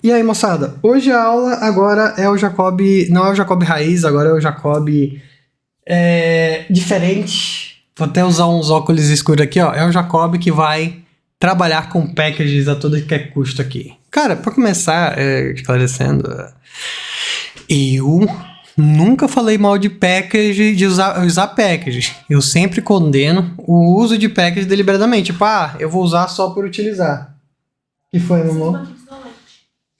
E aí, moçada, hoje a aula agora é o Jacob, não é o Jacob raiz, agora é o Jacob diferente. Vou até usar uns óculos escuros aqui, ó. É o Jacob que vai trabalhar com packages a todo que custo aqui. Cara, para começar, esclarecendo, eu nunca falei mal de package, de usar package. Eu sempre condeno o uso de package deliberadamente. Tipo, eu vou usar só por utilizar. O que foi, meu amor?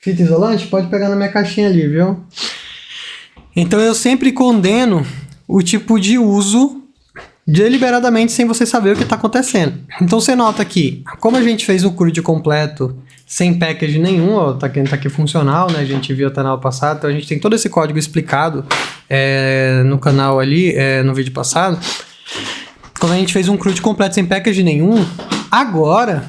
Fita isolante? Pode pegar na minha caixinha ali, viu? Então eu sempre condeno o tipo de uso deliberadamente sem você saber o que está acontecendo. Então você nota que, como a gente fez o CRUD completo sem package nenhum, ó, tá aqui funcional, né? A gente viu até no passado, então a gente tem todo esse código explicado no canal ali, no vídeo passado. Como a gente fez um CRUD completo sem package nenhum, agora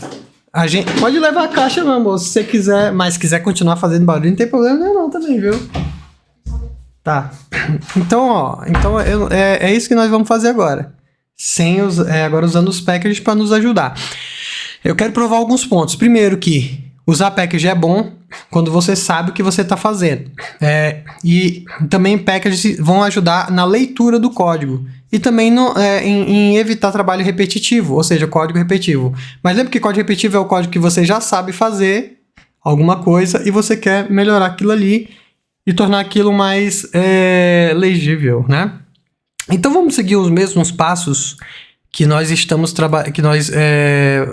a gente pode levar a caixa, meu amor, se você quiser, mas quiser continuar fazendo barulho, não tem problema não também, viu? Tá. Então, é isso que nós vamos fazer agora. Agora usando os packages para nos ajudar. Eu quero provar alguns pontos. Primeiro que usar package é bom quando você sabe o que você está fazendo. E também packages vão ajudar na leitura do código. E também em evitar trabalho repetitivo, ou seja, código repetitivo. Mas lembra que código repetitivo é o código que você já sabe fazer alguma coisa e você quer melhorar aquilo ali e tornar aquilo mais legível, né? Então vamos seguir os mesmos passos que nós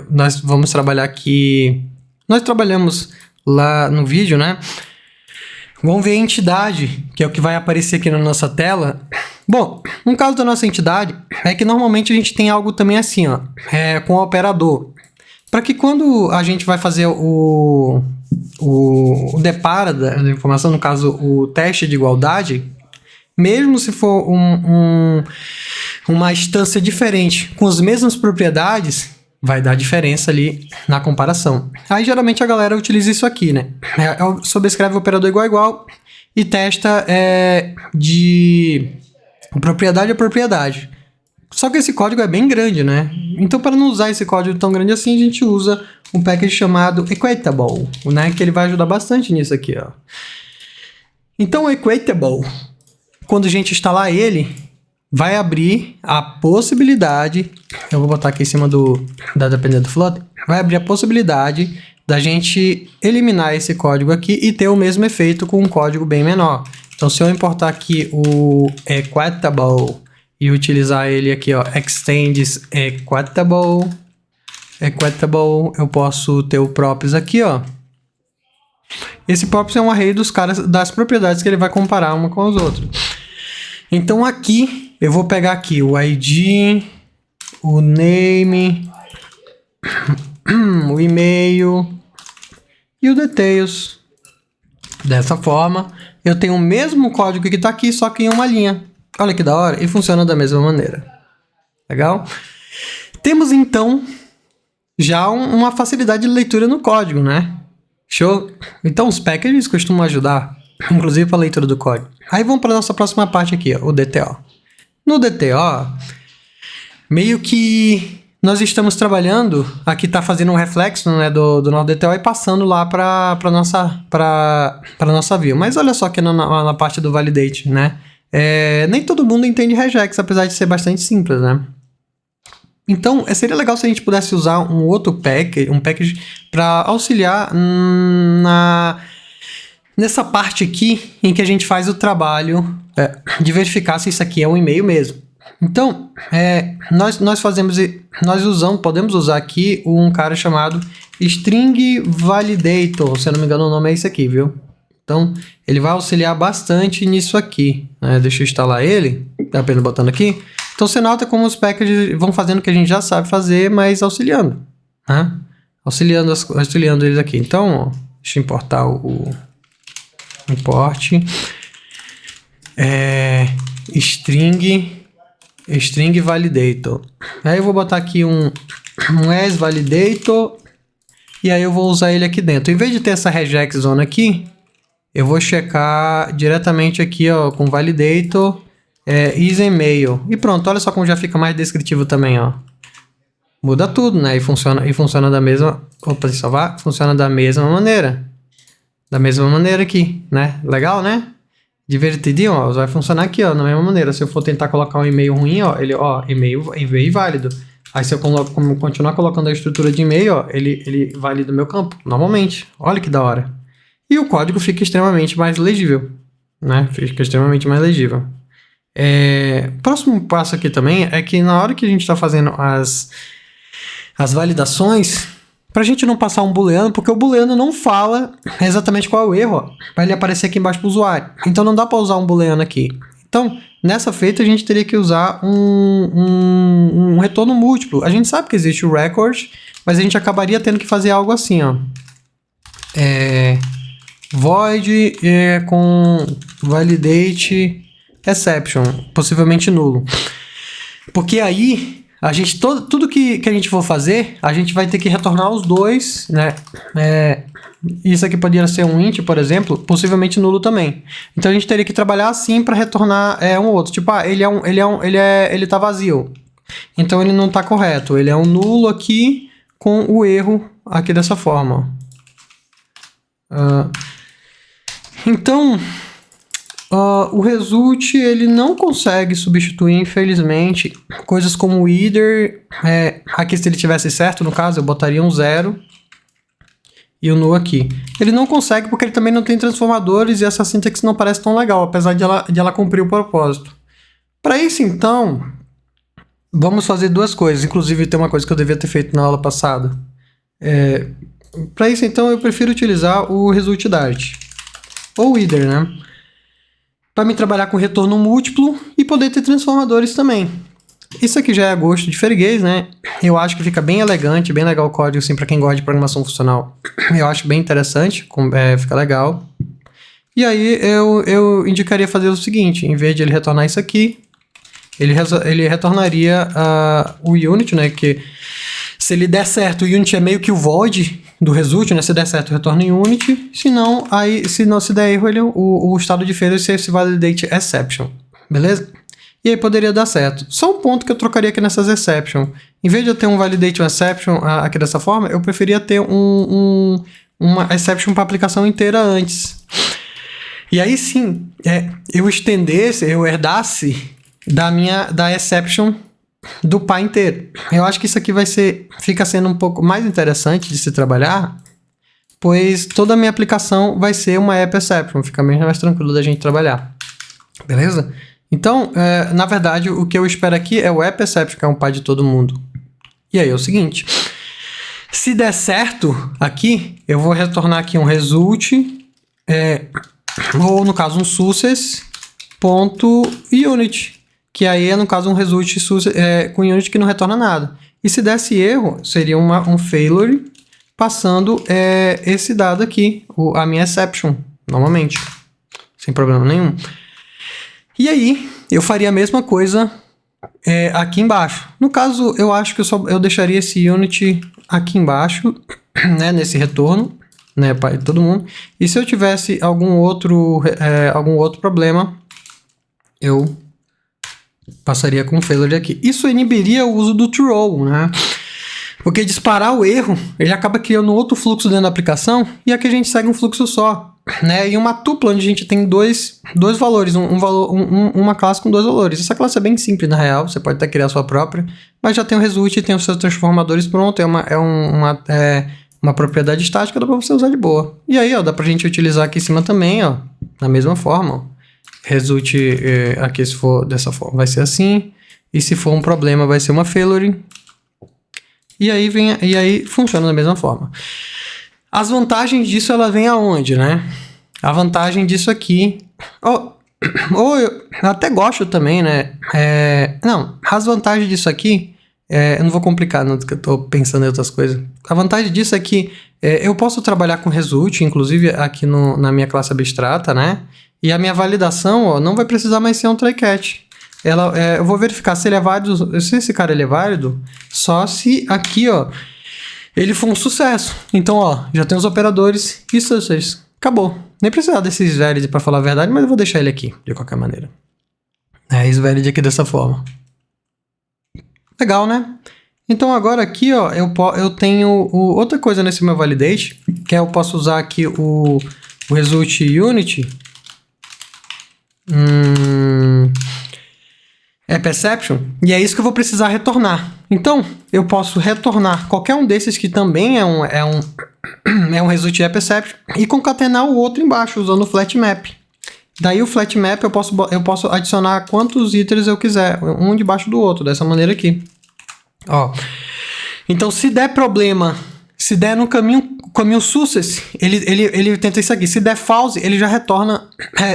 nós vamos trabalhar aqui. Nós trabalhamos lá no vídeo, né? Vamos ver a entidade, que é o que vai aparecer aqui na nossa tela. Bom, no caso da nossa entidade, é que normalmente a gente tem algo também assim, ó, com o operador. Para que quando a gente vai fazer o depara da informação, no caso o teste de igualdade, mesmo se for uma instância diferente, com as mesmas propriedades, vai dar diferença ali na comparação. Aí geralmente a galera utiliza isso aqui, né? Sobrescreve o operador igual e testa de propriedade a propriedade. Só que esse código é bem grande, né? Então, para não usar esse código tão grande assim, a gente usa um package chamado Equatable, né? Que ele vai ajudar bastante nisso aqui, ó. Então, o Equatable, quando a gente instalar ele, vai abrir a possibilidade... Eu vou botar aqui em cima da dependência do Flutter. Vai abrir a possibilidade da gente eliminar esse código aqui e ter o mesmo efeito com um código bem menor. Então, se eu importar aqui o Equatable e utilizar ele aqui, ó, extends Equatable, eu posso ter o props aqui, ó. Esse props é um array das propriedades que ele vai comparar uma com as outras. Então, aqui, eu vou pegar aqui o ID, o name, o e-mail e o details. Dessa forma, eu tenho o mesmo código que está aqui, só que em uma linha. Olha que da hora, e funciona da mesma maneira. Legal? Temos, então, já uma facilidade de leitura no código, né? Show? Então, os packages costumam ajudar, inclusive para a leitura do código. Aí vamos para a nossa próxima parte aqui, ó, o DTO. No DTO, meio que nós estamos trabalhando, aqui está fazendo um reflexo, né, do nosso DTO e passando lá para nossa view. Mas olha só aqui na parte do validate, né? Nem todo mundo entende regex, apesar de ser bastante simples, né? Então, seria legal se a gente pudesse usar um outro package para auxiliar nessa parte aqui em que a gente faz o trabalho de verificar se isso aqui é um e-mail mesmo. Então, podemos usar aqui um cara chamado String Validator, se eu não me engano o nome é esse aqui, viu? Então, ele vai auxiliar bastante nisso aqui, né? Deixa eu instalar ele, tá apenas botando aqui. Então, você nota como os packages vão fazendo o que a gente já sabe fazer, mas auxiliando, né? Auxiliando eles aqui. Então, ó, deixa eu importar o import string validator. Aí eu vou botar aqui um as validator e aí eu vou usar ele aqui dentro. Em vez de ter essa regex zone aqui, eu vou checar diretamente aqui, ó, com validator is email. E pronto, olha só como já fica mais descritivo também, ó. Muda tudo, né? E funciona da mesma... Opa, se salvar. Funciona da mesma maneira. Da mesma maneira aqui, né? Legal, né? Divertidinho, ó. Vai funcionar aqui, ó, da mesma maneira. Se eu for tentar colocar um e-mail ruim, ó, ele, ó, e-mail inválido. Aí se eu continuar colocando a estrutura de e-mail, ó, ele valida o meu campo, normalmente. Olha que da hora. E o código fica extremamente mais legível, né? Fica extremamente mais legível. Próximo passo aqui também é que na hora que a gente está fazendo as validações, para a gente não passar um booleano, porque o booleano não fala exatamente qual é o erro, ó, para ele aparecer aqui embaixo para o usuário. Então não dá para usar um booleano aqui. Então, nessa feita, a gente teria que usar um retorno múltiplo. A gente sabe que existe o record, mas a gente acabaria tendo que fazer algo assim, ó. Void com validate exception, possivelmente nulo. Porque aí, a gente, tudo que a gente for fazer, a gente vai ter que retornar os dois, né? Isso aqui poderia ser um int, por exemplo, possivelmente nulo também. Então a gente teria que trabalhar assim para retornar um ou outro. Tipo, ele tá vazio. Então ele não tá correto. Ele é um nulo aqui com o erro aqui dessa forma. Então, o result ele não consegue substituir, infelizmente, coisas como o either. Aqui, se ele tivesse certo, no caso, eu botaria um 0 e o null aqui. Ele não consegue porque ele também não tem transformadores e essa sintaxe não parece tão legal, apesar de ela cumprir o propósito. Para isso, então, vamos fazer duas coisas. Inclusive, tem uma coisa que eu devia ter feito na aula passada. Para isso, então, eu prefiro utilizar o result Dart. Ou either, né? Para me trabalhar com retorno múltiplo e poder ter transformadores também. Isso aqui já é a gosto de freguês, né? Eu acho que fica bem elegante, bem legal o código, assim, para quem gosta de programação funcional. Eu acho bem interessante, fica legal. E aí eu indicaria fazer o seguinte, em vez de ele retornar isso aqui, ele retornaria o unit, né? Que se ele der certo, o unit é meio que o void do result, né? Se der certo, retorna em unit. Se não, se der erro, o estado de failure seria esse validate exception. Beleza? E aí poderia dar certo. Só um ponto que eu trocaria aqui nessas exception. Em vez de eu ter um validate exception aqui dessa forma, eu preferia ter uma exception para a aplicação inteira antes. E aí sim, eu estendesse, eu herdasse da exception do pai inteiro. Eu acho que isso aqui fica sendo um pouco mais interessante de se trabalhar, pois toda a minha aplicação vai ser uma app exception, fica bem mais tranquilo da gente trabalhar. Beleza? Então, na verdade, o que eu espero aqui é o app exception, que é um pai de todo mundo. E aí é o seguinte, se der certo aqui, eu vou retornar aqui um result, ou no caso um success.unit, que aí é no caso um result com unit que não retorna nada. E se desse erro, seria um failure passando esse dado aqui, a minha exception, normalmente, sem problema nenhum. E aí, eu faria a mesma coisa aqui embaixo. No caso, eu acho que eu deixaria esse unit aqui embaixo, né, nesse retorno, né, para todo mundo. E se eu tivesse algum outro problema, eu passaria com failure aqui. Isso inibiria o uso do throw, né? Porque disparar o erro, ele acaba criando outro fluxo dentro da aplicação e aqui a gente segue um fluxo só, né? E uma tupla onde a gente tem dois valores, uma classe com dois valores. Essa classe é bem simples, na real, você pode até criar a sua própria, mas já tem o result e tem os seus transformadores pronto, uma propriedade estática, dá pra você usar de boa. E aí, ó, dá pra gente utilizar aqui em cima também, ó, da mesma forma, ó. Result aqui, se for dessa forma, vai ser assim. E se for um problema, vai ser uma failure. E aí funciona da mesma forma. As vantagens disso, ela vem aonde, né? A vantagem disso aqui... Ou eu até gosto também, né? Não, as vantagens disso aqui... eu não vou complicar, não, porque eu tô pensando em outras coisas. A vantagem disso é que eu posso trabalhar com result, inclusive aqui na minha classe abstrata, né? E a minha validação, ó, não vai precisar mais ser um try-catch. Eu vou verificar se ele é válido, se esse cara ele é válido, só se aqui, ó, ele for um sucesso. Então, ó, já tem os operadores e success. Acabou. Nem precisar desses valid para falar a verdade, mas eu vou deixar ele aqui, de qualquer maneira. Esse valid aqui dessa forma. Legal, né? Então, agora aqui, ó, eu tenho outra coisa nesse meu validate, que eu posso usar aqui o o result unit é perception, e é isso que eu vou precisar retornar. Então, eu posso retornar qualquer um desses que também é um result é perception e concatenar o outro embaixo usando o flat map. Daí o flat map eu posso adicionar quantos itens eu quiser, um debaixo do outro, dessa maneira aqui. Ó. Então, se der problema, se der no caminho success, ele tenta isso aqui. Se der false, ele já retorna.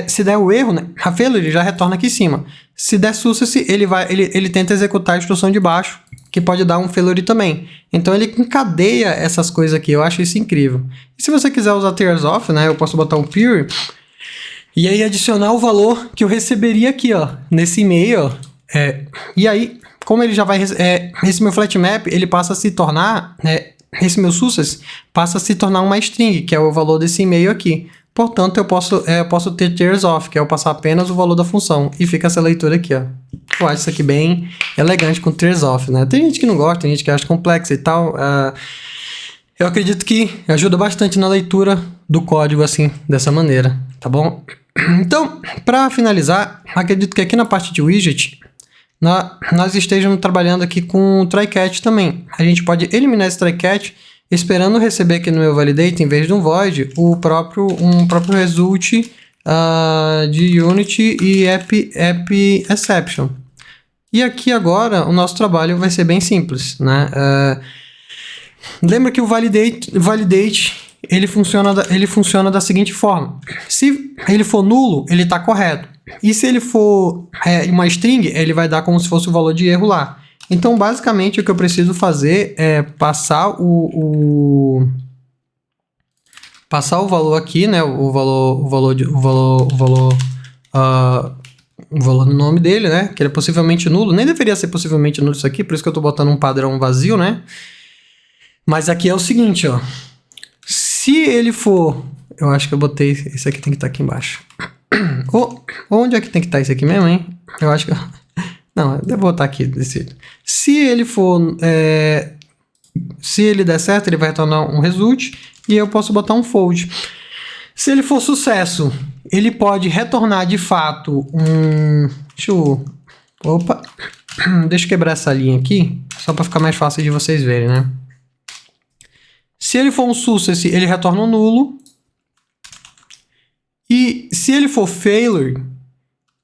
Se der o erro, né? A failure, ele já retorna aqui em cima. Se der success, ele tenta executar a instrução de baixo, que pode dar um failure também. Então ele encadeia essas coisas aqui. Eu acho isso incrível. E se você quiser usar tears off, né? Eu posso botar um period e aí adicionar o valor que eu receberia aqui, ó, nesse e-mail, ó. E aí, como ele já vai... esse meu flat map, ele passa a se tornar... esse meu success passa a se tornar uma string, que é o valor desse e-mail aqui. Portanto, eu posso ter tears off, que é eu passar apenas o valor da função. E fica essa leitura aqui, ó. Eu acho isso aqui bem elegante com tears off, né? Tem gente que não gosta, tem gente que acha complexo e tal. Eu acredito que ajuda bastante na leitura do código assim, dessa maneira, tá bom? Então, para finalizar, acredito que aqui na parte de widget, nós estejamos trabalhando aqui com o try-catch também. A gente pode eliminar esse try-catch esperando receber aqui no meu validate, em vez de um void, um próprio result de unit e app exception. E aqui agora o nosso trabalho vai ser bem simples, né? Lembra que o validate ele funciona da seguinte forma. Se ele for nulo, ele está correto. E se ele for uma string, ele vai dar como se fosse o valor de erro lá. Então, basicamente, o que eu preciso fazer é passar o valor aqui, né? O valor do nome dele, né? Que ele é possivelmente nulo. Nem deveria ser possivelmente nulo isso aqui, por isso que eu estou botando um padrão vazio, né? Mas aqui é o seguinte, ó. Se ele for... Eu acho que eu botei... Esse aqui tem que estar aqui embaixo. Onde é que tem que estar esse aqui mesmo, hein? Eu acho que... Não, eu devo botar aqui desse jeito. Se ele for... Se ele der certo, ele vai retornar um result. E eu posso botar um fold. Se ele for sucesso, ele pode retornar de fato um... Deixa eu... Opa! Deixa eu quebrar essa linha aqui. Só para ficar mais fácil de vocês verem, né? Se ele for um success, ele retorna um nulo. E se ele for failure,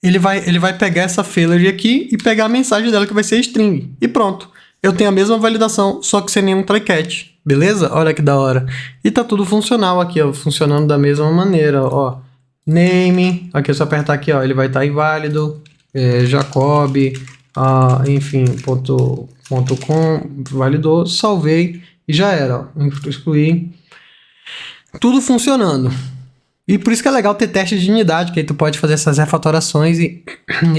ele vai pegar essa failure aqui e pegar a mensagem dela que vai ser string. E pronto. Eu tenho a mesma validação, só que sem nenhum try-catch. Beleza? Olha que da hora. E tá tudo funcional aqui, ó. Funcionando da mesma maneira, ó. Name. Aqui é só apertar aqui, ó. Ele vai estar inválido. Jacob. Enfim, .com. Validou. Salvei. E já era, ó. Excluir. Tudo funcionando. E por isso que é legal ter testes de unidade, que aí tu pode fazer essas refatorações e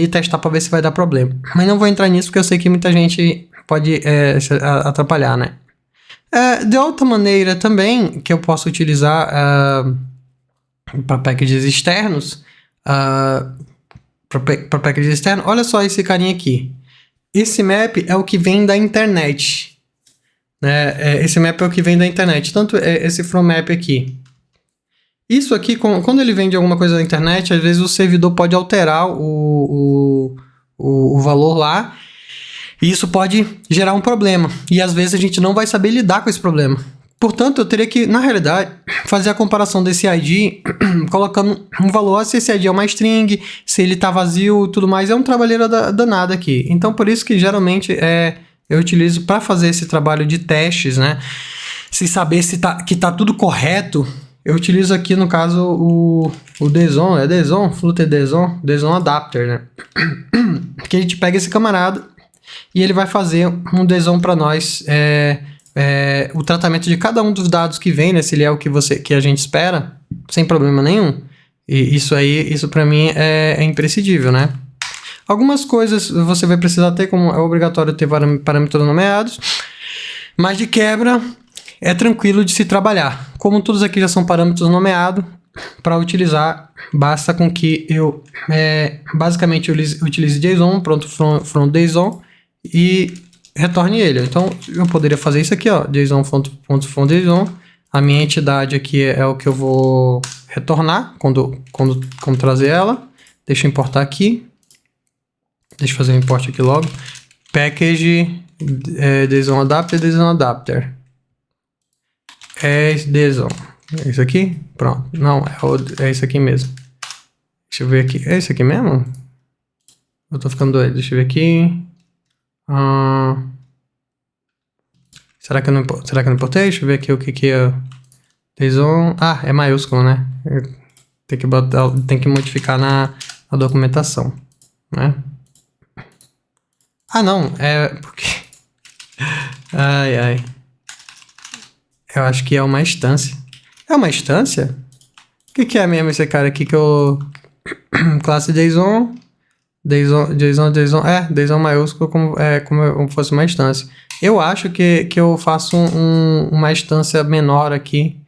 testar para ver se vai dar problema. Mas não vou entrar nisso porque eu sei que muita gente pode se atrapalhar, né? De outra maneira também que eu posso utilizar para packages externos, para packages externos, olha só esse carinha aqui. Esse map é o que vem da internet. Né? Esse map é o que vem da internet, tanto esse from map aqui. Isso aqui, quando ele vem de alguma coisa da internet, às vezes o servidor pode alterar o valor lá, e isso pode gerar um problema. E às vezes a gente não vai saber lidar com esse problema. Portanto, eu teria que, na realidade, fazer a comparação desse ID, colocando um valor, se esse ID é uma string, se ele está vazio e tudo mais, é um trabalheiro danado aqui. Então, por isso que geralmente eu utilizo para fazer esse trabalho de testes, né? Se saber que tá tudo correto, eu utilizo aqui, no caso, o DSON, Flutter DSON Adapter, né? Que a gente pega esse camarada e ele vai fazer um DSON para nós, o tratamento de cada um dos dados que vem, né? Se ele é o que a gente espera, sem problema nenhum. E isso para mim é imprescindível, né? Algumas coisas você vai precisar ter, como é obrigatório ter parâmetros nomeados, mas de quebra é tranquilo de se trabalhar. Como todos aqui já são parâmetros nomeados, para utilizar, basta com que eu basicamente utilize JSON, pronto, from JSON, e retorne ele. Então, eu poderia fazer isso aqui, ó, JSON.from JSON. A minha entidade aqui é o que eu vou retornar quando trazer ela. Deixa eu importar aqui. Deixa eu fazer um import aqui logo. Package JSON adapter, JSON adapter. JSON. É isso aqui? Pronto. Não, é isso aqui mesmo. Deixa eu ver aqui. É isso aqui mesmo? Eu tô ficando doido. Deixa eu ver aqui. Será que eu não importei? Deixa eu ver aqui o que é JSON. Ah, é maiúsculo, né? Tem que modificar na documentação, né? Ah, não. É porque... Ai. Eu acho que é uma instância. É uma instância? O que é mesmo esse cara aqui que eu... Classe JSON. JSON. JSON maiúsculo como fosse uma instância. Eu acho que eu faço uma instância menor aqui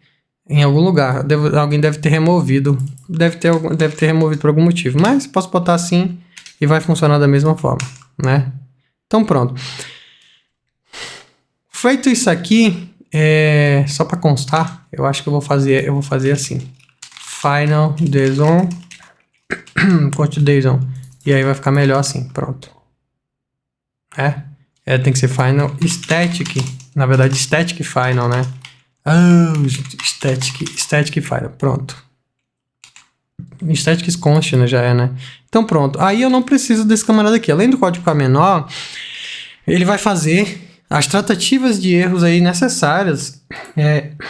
em algum lugar. Alguém deve ter removido. Deve ter removido por algum motivo. Mas posso botar assim e vai funcionar da mesma forma, né? Então pronto. Feito isso aqui, só para constar, eu acho que eu vou fazer assim. Final JSON const JSON. E aí vai ficar melhor assim, pronto. Tem que ser final static. Na verdade, static final, né? Static final, pronto. Static constant já né? Então pronto. Aí eu não preciso desse camarada aqui. Além do código ficar menor, ele vai fazer as tratativas de erros aí necessárias.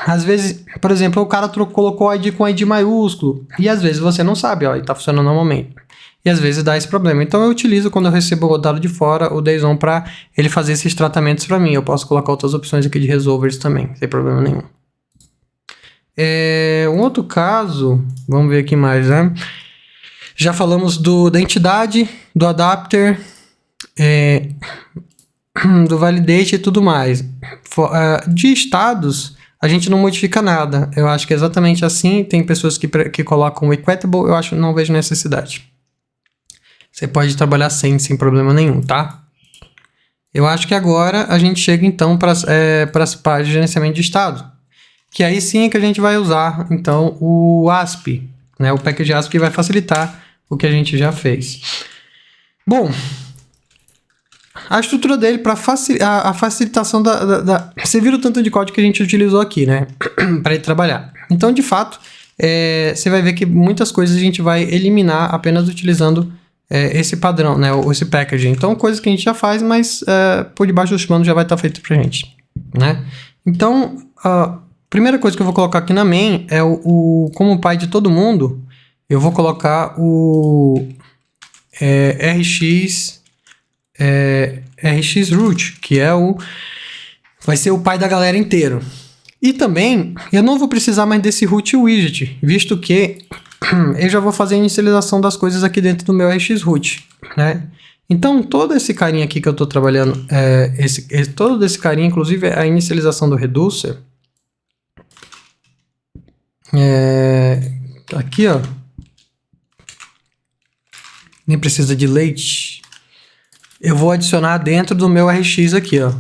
Às vezes, por exemplo, o cara colocou ID com ID maiúsculo. E às vezes você não sabe, ele tá funcionando normalmente. E às vezes dá esse problema. Então eu utilizo, quando eu recebo o dado de fora, o JSON para ele fazer esses tratamentos para mim. Eu posso colocar outras opções aqui de resolvers também, sem problema nenhum. Um outro caso, vamos ver aqui mais, né? Já falamos da entidade, do adapter, do validate e tudo mais. De estados, a gente não modifica nada. Eu acho que é exatamente assim. Tem pessoas que colocam o equatable, eu não vejo necessidade. Você pode trabalhar sem problema nenhum, tá? Eu acho que agora a gente chega então para as páginas de gerenciamento de estado. Que aí sim é que a gente vai usar, então, o ASP, né? O package ASP que vai facilitar o que a gente já fez. Bom, a estrutura dele para a facilitação Você viu o tanto de código que a gente utilizou aqui, né? Para ele trabalhar. Então, de fato, você vai ver que muitas coisas a gente vai eliminar apenas utilizando esse padrão, né? Ou esse package. Então, coisas que a gente já faz, mas por debaixo dos panos já vai estar feito pra gente, né? Então, primeira coisa que eu vou colocar aqui na main é como pai de todo mundo, eu vou colocar o RX root, que vai ser o pai da galera inteiro. E também, eu não vou precisar mais desse root widget, visto que eu já vou fazer a inicialização das coisas aqui dentro do meu RX root, né? Então, todo esse carinha aqui que eu estou trabalhando, todo esse carinha, inclusive a inicialização do reducer, aqui, ó, nem precisa de leite, eu vou adicionar dentro do meu RX aqui, ó,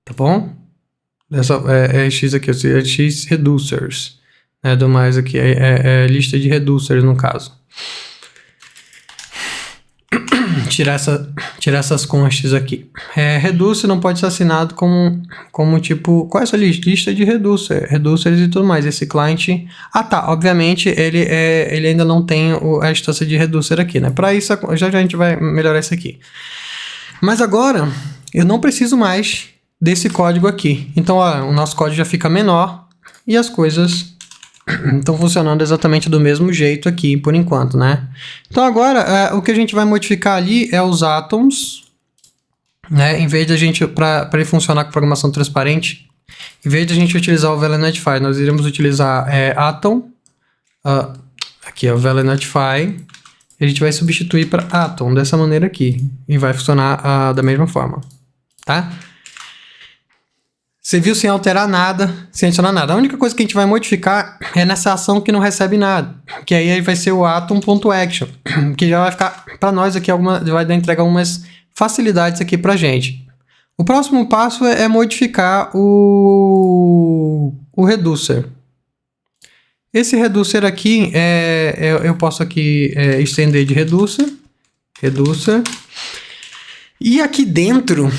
tá bom? Essa RX aqui, RX reducers, do mais aqui, lista de reducers no caso. Tirar essas constas aqui. Reducer não pode ser assinado como tipo... Qual é essa lista de reducers e tudo mais. Esse client... Ah, tá. Obviamente, ele ainda não tem a instância de reducer aqui, né? Para isso, já a gente vai melhorar isso aqui. Mas agora, eu não preciso mais desse código aqui. Então, ó, o nosso código já fica menor e as coisas estão funcionando exatamente do mesmo jeito aqui, por enquanto, né? Então, agora, o que a gente vai modificar ali é os atoms, né? Em vez de a gente, para ele funcionar com programação transparente, em vez de a gente utilizar o VLNetify, nós iremos utilizar atom, aqui, ó, VLNetify, a gente vai substituir para atom, dessa maneira aqui, e vai funcionar da mesma forma, tá? Você viu sem alterar nada, sem adicionar nada. A única coisa que a gente vai modificar é nessa ação que não recebe nada. Que aí vai ser o atom.action. Que já vai ficar para nós aqui, vai entregar algumas facilidades aqui pra gente. O próximo passo é modificar o reducer. Esse reducer aqui, eu posso aqui estender de reducer. E aqui dentro,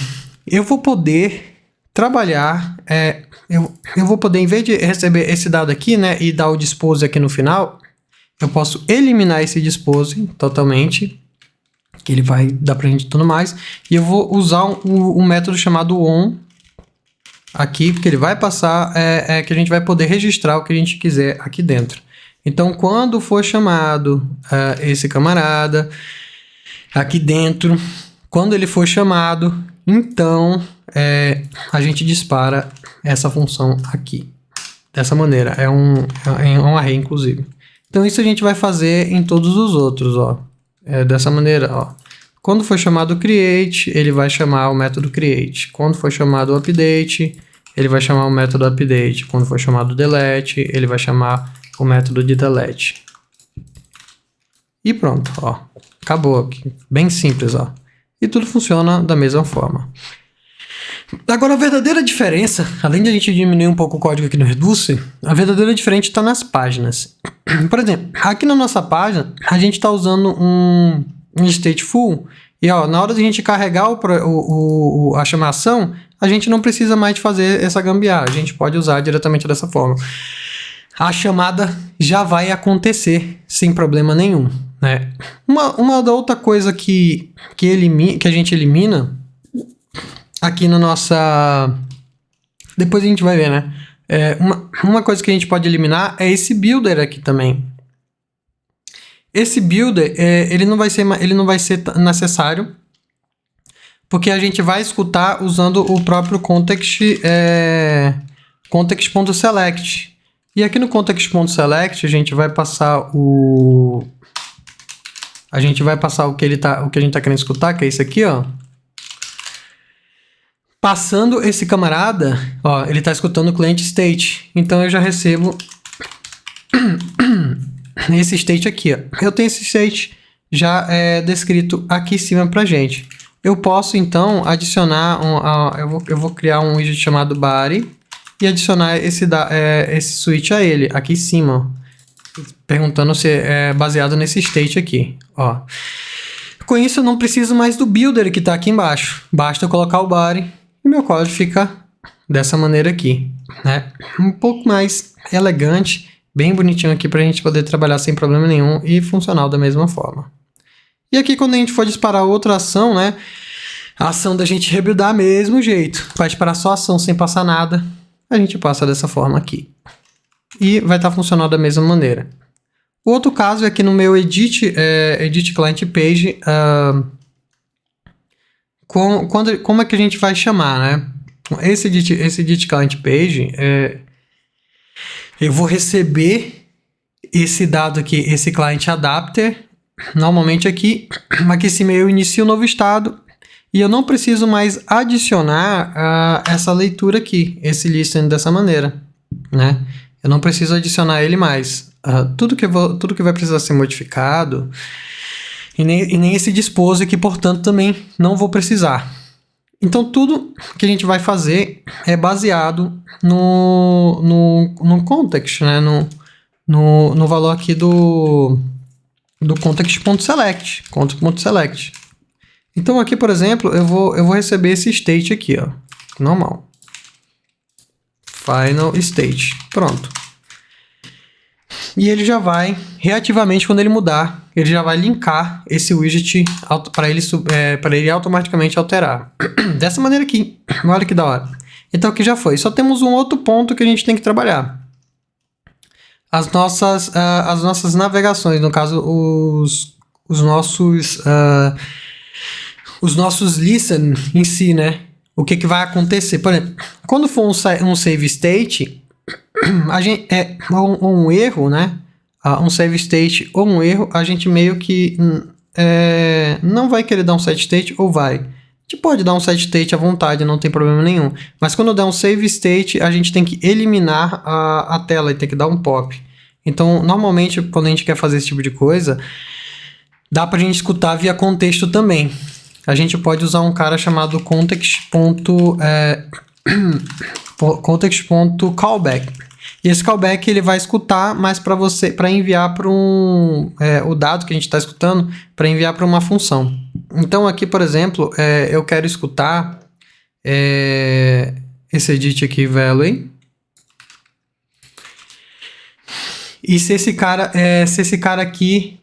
eu vou poder trabalhar, eu vou poder, em vez de receber esse dado aqui, né, e dar o dispose aqui no final, eu posso eliminar esse dispose totalmente, que ele vai dar pra gente tudo mais, e eu vou usar um método chamado on aqui, porque ele vai passar, que a gente vai poder registrar o que a gente quiser aqui dentro. Então, quando for chamado esse camarada aqui dentro, quando ele for chamado, então a gente dispara essa função aqui. Dessa maneira, é um array, inclusive. Então, isso a gente vai fazer em todos os outros, ó. Dessa maneira, ó. Quando for chamado create, ele vai chamar o método create. Quando for chamado update, ele vai chamar o método update. Quando for chamado delete, ele vai chamar o método de delete. E pronto, ó. Acabou aqui. Bem simples, ó. E tudo funciona da mesma forma. Agora, a verdadeira diferença, além de a gente diminuir um pouco o código aqui no Reduce, a verdadeira diferença está nas páginas. Por exemplo, aqui na nossa página, a gente está usando um stateful, e ó, na hora de a gente carregar a chamação, a gente não precisa mais de fazer essa gambiarra, a gente pode usar diretamente dessa forma. A chamada já vai acontecer sem problema nenhum, né? Uma da outra coisa que a gente elimina aqui na nossa... Depois a gente vai ver, né? Uma coisa que a gente pode eliminar é esse builder aqui também. Esse builder, ele não vai ser necessário, porque a gente vai escutar usando o próprio context.select. E aqui no context.select a gente vai passar o que a gente está querendo escutar, que é isso aqui, ó. Passando esse camarada, ó, ele está escutando o client state. Então eu já recebo esse state aqui, ó. Eu tenho esse state já descrito aqui em cima pra gente. Eu posso então adicionar, eu vou criar um widget chamado body e adicionar esse switch a ele, aqui em cima, ó, perguntando se é baseado nesse state aqui, ó. Com isso eu não preciso mais do builder que está aqui embaixo, basta eu colocar o body e meu código fica dessa maneira aqui, né? Um pouco mais elegante, bem bonitinho aqui para a gente poder trabalhar sem problema nenhum e funcional da mesma forma. E aqui quando a gente for disparar outra ação, né? A ação da gente rebuildar mesmo jeito, vai disparar só ação sem passar nada, a gente passa dessa forma aqui. E vai estar funcionando da mesma maneira. O outro caso é que no meu edit client page, como é que a gente vai chamar, né? Esse edit client page, eu vou receber esse dado aqui, esse client adapter, normalmente aqui em cima eu inicio um novo estado e eu não preciso mais adicionar essa leitura aqui, esse listen dessa maneira, né? Eu não preciso adicionar ele mais. Tudo que vai precisar ser modificado e nem esse dispose aqui, portanto, também não vou precisar. Então, tudo que a gente vai fazer é baseado no context, né? No valor aqui do context.select. Então, aqui, por exemplo, eu vou receber esse state aqui, ó, normal. Final state. Pronto. E ele já vai, reativamente, quando ele mudar, ele já vai linkar esse widget para ele automaticamente alterar. Dessa maneira aqui. Olha que da hora. Então aqui já foi. Só temos um outro ponto que a gente tem que trabalhar. As nossas navegações, no caso, os nossos listen em si, né? O que vai acontecer? Por exemplo, quando for um save state, a gente, um erro, né? Um save state ou um erro, a gente meio que não vai querer dar um set state ou vai. A gente pode dar um set state à vontade, não tem problema nenhum. Mas quando der um save state, a gente tem que eliminar a tela e tem que dar um pop. Então, normalmente, quando a gente quer fazer esse tipo de coisa, dá pra gente escutar via contexto também. A gente pode usar um cara chamado context.callback. E esse callback ele vai escutar, mas para enviar para o dado que a gente está escutando, para enviar para uma função. Então aqui, por exemplo, eu quero escutar esse edit aqui, value. E se esse cara aqui,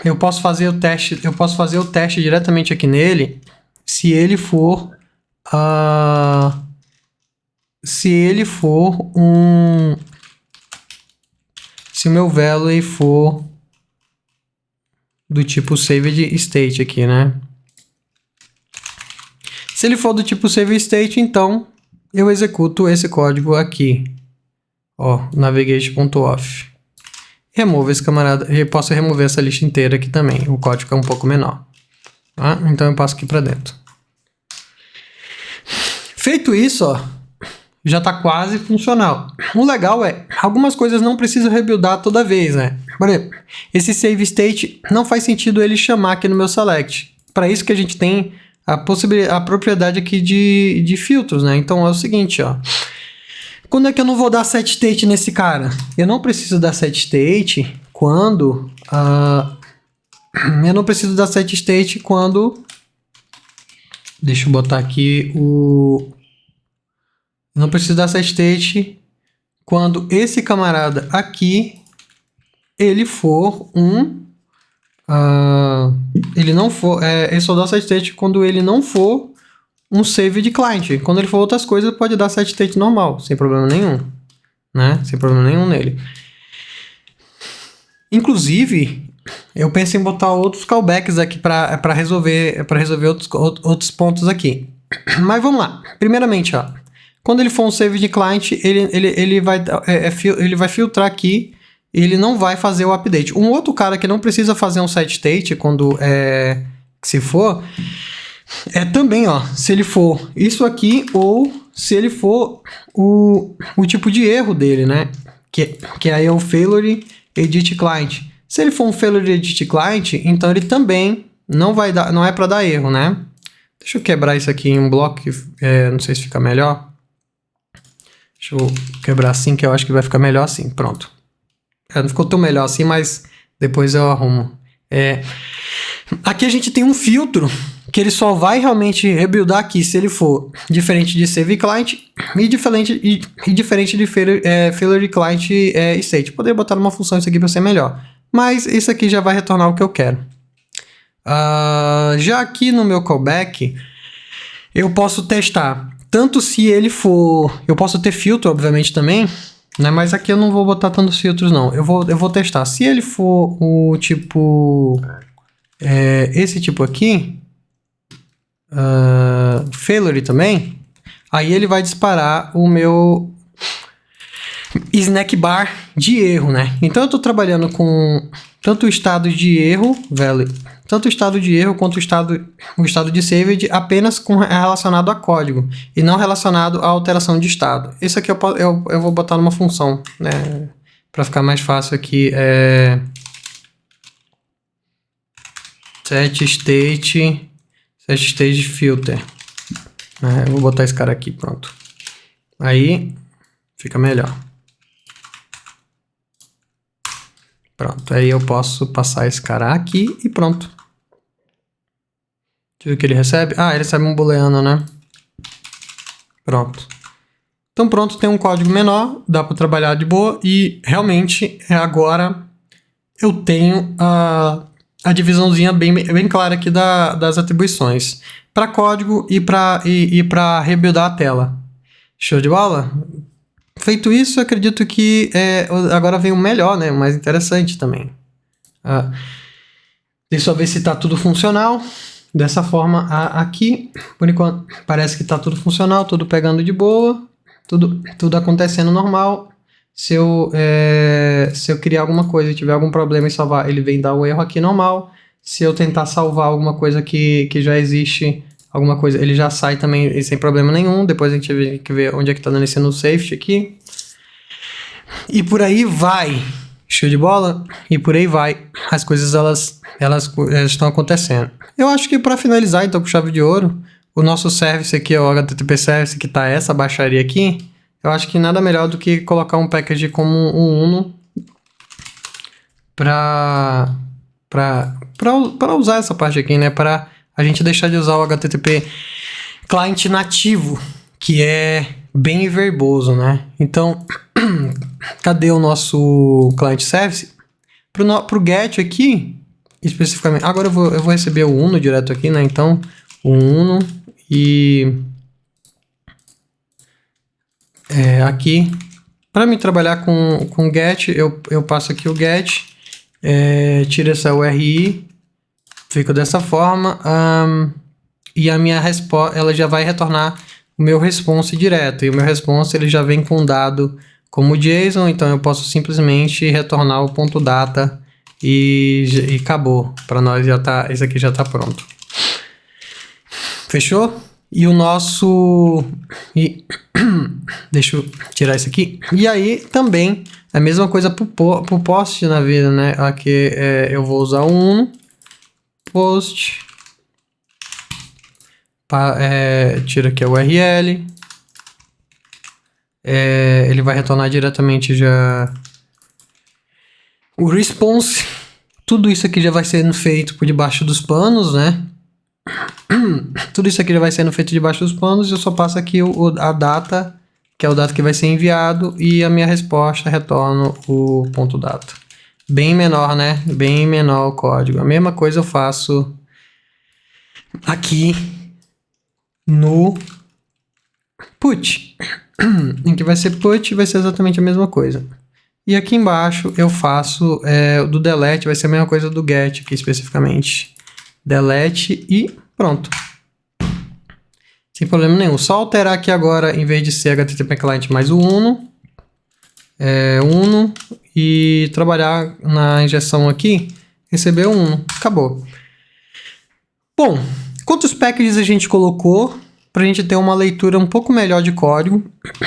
eu posso fazer o teste diretamente aqui nele, se ele for se o meu value for do tipo saved state aqui, né? Se ele for do tipo saved state, então eu executo esse código aqui. Ó, navigation.off. Removo esse camarada. Eu posso remover essa lista inteira aqui também. O código é um pouco menor. Tá? Então eu passo aqui para dentro. Feito isso, ó, já está quase funcional. O legal é, algumas coisas não precisam rebuildar toda vez, né? Por exemplo, esse save state não faz sentido ele chamar aqui no meu select. Para isso que a gente tem a propriedade aqui de filtros, né? Então é o seguinte, ó. Quando é que eu não vou dar set state nesse cara? Eu não preciso dar set state quando... eu não preciso dar set state quando... Deixa eu botar aqui o... Eu não preciso dar set state quando esse camarada aqui, ele for ele não for... eu só dou set state quando ele não for um save de client. Quando ele for outras coisas, pode dar set state normal, sem problema nenhum, né? Sem problema nenhum nele. Inclusive, eu penso em botar outros callbacks aqui para resolver outros pontos aqui. Mas vamos lá. Primeiramente, ó, quando ele for um save de client, ele vai filtrar aqui. Ele não vai fazer o update. Um outro cara que não precisa fazer um set state quando se for, também, ó, se ele for isso aqui ou se ele for o tipo de erro dele, né? Que aí é o failure edit client. Se ele for um failure edit client, então ele também não é para dar erro, né? Deixa eu quebrar isso aqui em um bloco, não sei se fica melhor. Deixa eu quebrar assim, que eu acho que vai ficar melhor assim. Pronto. Não ficou tão melhor assim, mas depois eu arrumo. Aqui a gente tem um filtro que ele só vai realmente rebuildar aqui se ele for diferente de save client e diferente de failure client state. Poderia botar numa função isso aqui para ser melhor. Mas isso aqui já vai retornar o que eu quero. Já aqui no meu callback, eu posso testar. Tanto se ele for... Eu posso ter filtro, obviamente, também, né? Mas aqui eu não vou botar tantos filtros, não. Eu vou testar. Se ele for o tipo... esse tipo aqui... failure também, aí ele vai disparar o meu snack bar de erro, né? Então eu estou trabalhando com tanto o estado de erro, tanto o estado de erro quanto o estado de saved apenas relacionado a código e não relacionado à alteração de estado. Isso aqui eu vou botar numa função, né? Para ficar mais fácil aqui, set stage filter. Eu vou botar esse cara aqui, pronto. Aí fica melhor. Pronto, aí eu posso passar esse cara aqui e pronto. Deixa eu ver o que ele recebe. Ele recebe um booleano, né? Pronto. Então pronto, tem um código menor, dá para trabalhar de boa e realmente agora eu tenho a divisãozinha bem clara aqui das atribuições para código e para rebuildar a tela. Show de bola? Feito isso, eu acredito que agora vem o melhor, né? O mais interessante também. Deixa eu ver se está tudo funcional. Dessa forma, aqui, por enquanto, parece que está tudo funcional, tudo pegando de boa, tudo acontecendo normal. Se eu criar alguma coisa e tiver algum problema em salvar, ele vem dar o erro aqui normal. Se eu tentar salvar alguma coisa que já existe, alguma coisa, ele já sai também sem problema nenhum. Depois a gente tem que ver onde é que está dando esse no safety aqui. E por aí vai. Show de bola? E por aí vai. As coisas, elas estão acontecendo. Eu acho que para finalizar, então, com chave de ouro, o nosso service aqui, o HTTP Service, que está essa baixaria aqui, eu acho que nada melhor do que colocar um package como um Uno para usar essa parte aqui, né? Para a gente deixar de usar o HTTP client nativo, que é bem verboso, né? Então, cadê o nosso client service? Pro get aqui, especificamente, agora eu vou receber o Uno direto aqui, né? Então, o Uno e aqui, para me trabalhar com get, eu passo aqui o get, tiro essa URI, fica dessa forma, e a minha resposta, ela já vai retornar o meu response direto, e o meu response ele já vem com um dado como JSON, então eu posso simplesmente retornar o ponto data e acabou, para nós já tá, esse aqui já tá pronto. Fechou? E o nosso... deixa eu tirar isso aqui. E aí, também, a mesma coisa pro post na vida, né? Aqui eu vou usar um post. Tira aqui a URL. Ele vai retornar diretamente já o response. Tudo isso aqui já vai sendo feito por debaixo dos panos, né? Tudo isso aqui já vai sendo feito debaixo dos panos. Eu só passo aqui a data, que é o dado que vai ser enviado, e a minha resposta retorna o ponto data. Bem menor, né? Bem menor o código. A mesma coisa eu faço aqui no put. Em que vai ser put, vai ser exatamente a mesma coisa. E aqui embaixo eu faço do delete, vai ser a mesma coisa do get aqui especificamente. Delete e pronto. Sem problema nenhum. Só alterar aqui agora, em vez de ser HTTP client mais o Uno, Uno, e trabalhar na injeção aqui, receber o Uno. Acabou. Bom, quantos packages a gente colocou para a gente ter uma leitura um pouco melhor de código?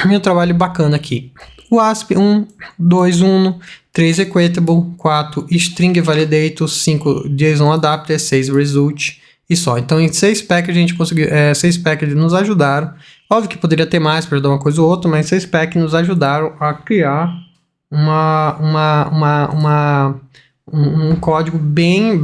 Meu trabalho bacana aqui. O ASP 1, 2 Uno, 3 Equatable, 4 String Validator, 5 JSON Adapter, 6 Result e só. Então, em 6 packages a gente conseguiu, 6 packages nos ajudaram. Óbvio que poderia ter mais para ajudar uma coisa ou outra, mas 6 packages nos ajudaram a criar um código bem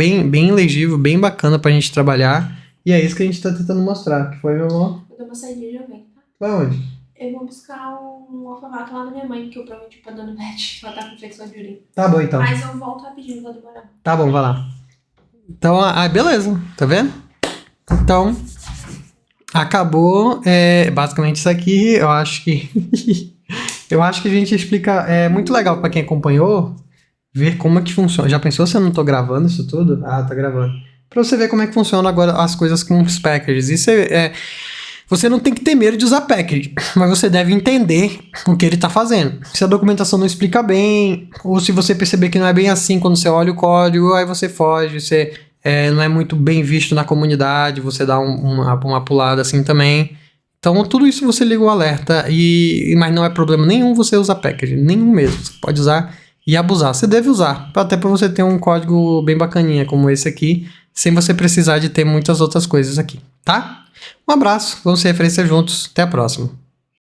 legível, bem bacana para a gente trabalhar. E é isso que a gente está tentando mostrar. Que foi, meu amor? Eu dou uma saída já vem, tá? Vai onde? Eu vou buscar um alfavaca lá da minha mãe, que eu prometi pra dona Beth. Ela tá com infecção de urina. Tá bom, então. Mas eu volto rapidinho, vou demorar. Tá bom, vai lá. Então, beleza. Tá vendo? Então, acabou. Basicamente isso aqui. Eu acho que... eu acho que a gente explica... É muito legal pra quem acompanhou ver como é que funciona. Já pensou se eu não tô gravando isso tudo? Ah, tá gravando. Pra você ver como é que funciona agora as coisas com os packages. Isso você não tem que ter medo de usar package, mas você deve entender o que ele está fazendo. Se a documentação não explica bem, ou se você perceber que não é bem assim quando você olha o código, aí você foge, você não é muito bem visto na comunidade, você dá uma pulada assim também. Então, tudo isso você liga o alerta, mas não é problema nenhum você usar package, nenhum mesmo. Você pode usar e abusar. Você deve usar, até para você ter um código bem bacaninha como esse aqui, sem você precisar de ter muitas outras coisas aqui, tá? Um abraço, vamos ser referência juntos, até a próxima.